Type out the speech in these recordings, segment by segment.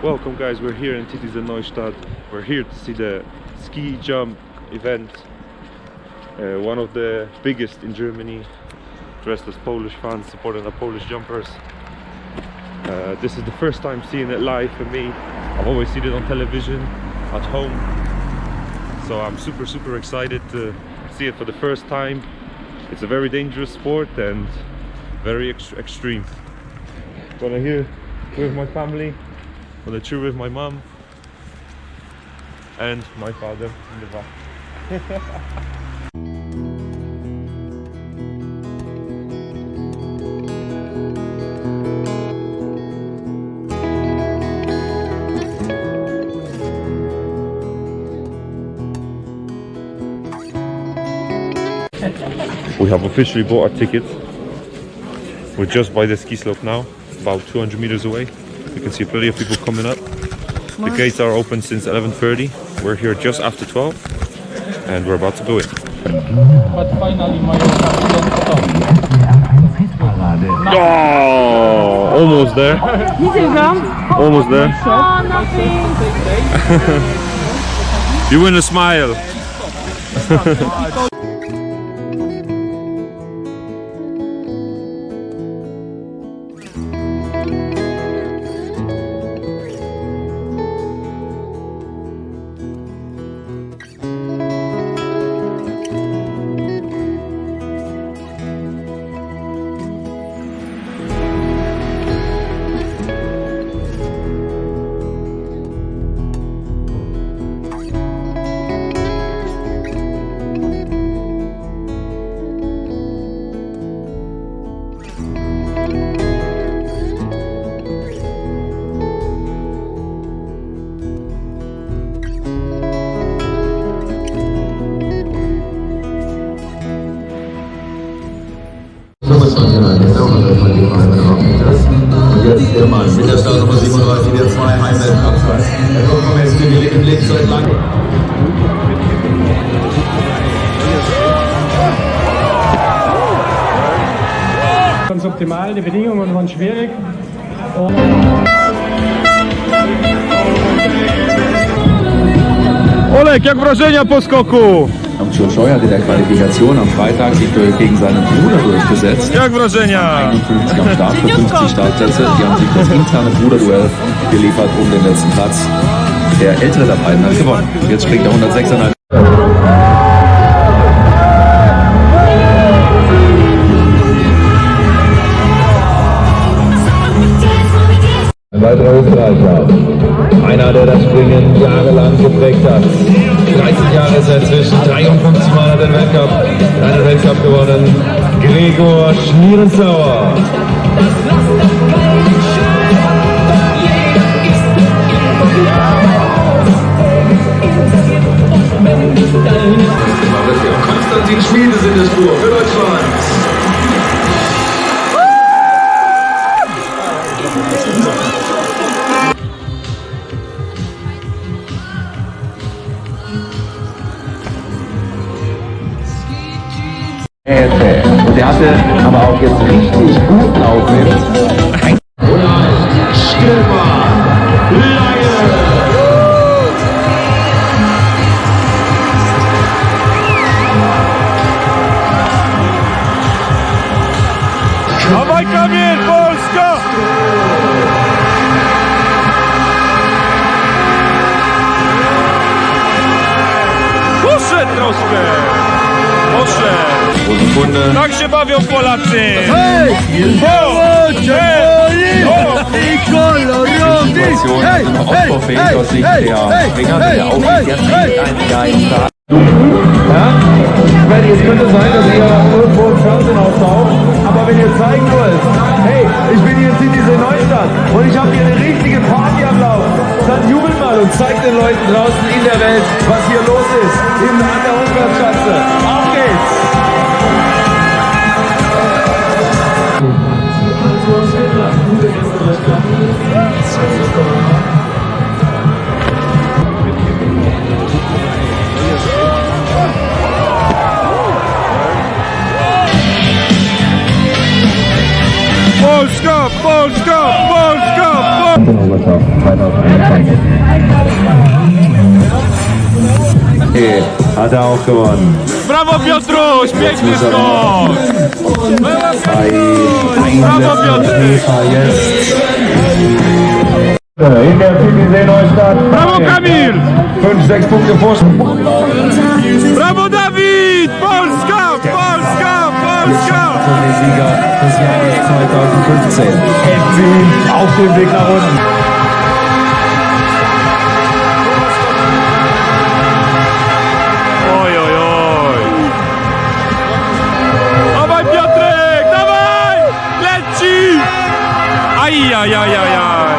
Welcome guys, we're here in Titisee-Neustadt. We're here to see the ski jump event, one of the biggest in Germany, dressed as Polish fans supporting the Polish jumpers. This is the first time seeing it live for me. I've always seen it on television at home, so I'm super excited to see it for the first time. It's a very dangerous sport and very extreme. Gonna here with my family. On the tour with my mom and my father in the back. We have officially bought our tickets. We're just by the ski slope now, about 200 meters away. You can see plenty of people coming up. The gates are open since 11:30. We're here just after 12 and we're about to go in. But finally my Oh, almost there. Almost there. Oh, nothing. You win a smile. Jetzt der Mann mit der Startnummer 37, der 2 Heimweltcup-Zeit. Der kommt vom SPW im Blick seit langem. Ganz optimal, die Bedingungen waren schwierig. Olek, jak wrażenia po skoku? Scheuer hat in der Qualifikation am Freitag sich gegen seinen Bruder durchgesetzt. Jak wrażenia? 51 am Start für 50 Startplätze. Die haben sich das interne Bruderduell geliefert um den letzten Platz. Der ältere der beiden hat gewonnen. Jetzt springt der 106er. Ein weiterer Österreicher. Einer, der das Springen jahrelang geprägt hat. 30 Jahre ist er inzwischen, 53 Mal hat er den Weltcup, einen Weltcup gewonnen. Gregor Schlierenzauer. Konstantin Schmid ist in der Spur für Deutschland. Und der hatte aber auch jetzt richtig guten Aufwind. Dawaj kamień, Polska! Poszedł troszkę! Poszedł! Tak się bawią Polacy! Hej! Es könnte sein, dass ihr irgendwo im Fernsehen auftaucht, aber wenn ihr zeigen wollt, hey, ich bin hier in Titisee-Neustadt und ich habe hier eine richtige Party am Laufen, dann jubelt mal und zeigt den Leuten draußen in der Welt, was hier los ist, an der Hochwärtsschanze. Auf geht's! Polska! Polska! Polska! Polska! Hat er auch gewonnen. Brawo Piotruś, piękny skok! Brawo Piotr! In der Titisee-Neustadt. Brawo Kamil! 5-6 Punkte Vorsprung. Brawo Dawid! Polska! Polska! Polska! Sieger des Jahres 2015. Edwin auf dem Weg nach unten. Oj, oj, oj! Dawaj Piotrek! Dawaj! Leci! Aj, aj, aj, aj, aj!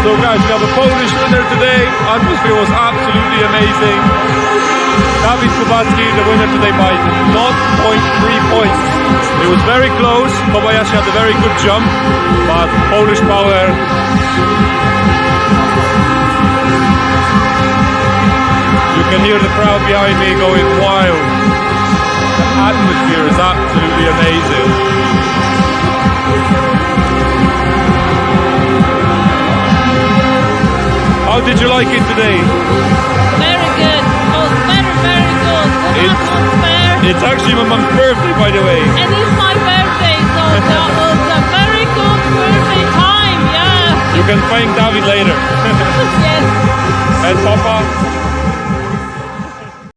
So guys, we have a Polish winner today. Atmosphere was absolutely amazing. Dawid Kubacki, the winner today by 0.3 points. It was very close. Kobayashi had a very good jump, but Polish power. You can hear the crowd behind me going wild. The atmosphere is absolutely amazing. How did you like it today? Very good. Oh, very, very good. Good atmosphere. It's actually my mom's birthday, by the way. And it's my birthday, so that was a very good birthday time, yeah. You can thank David later. Yes. And Papa?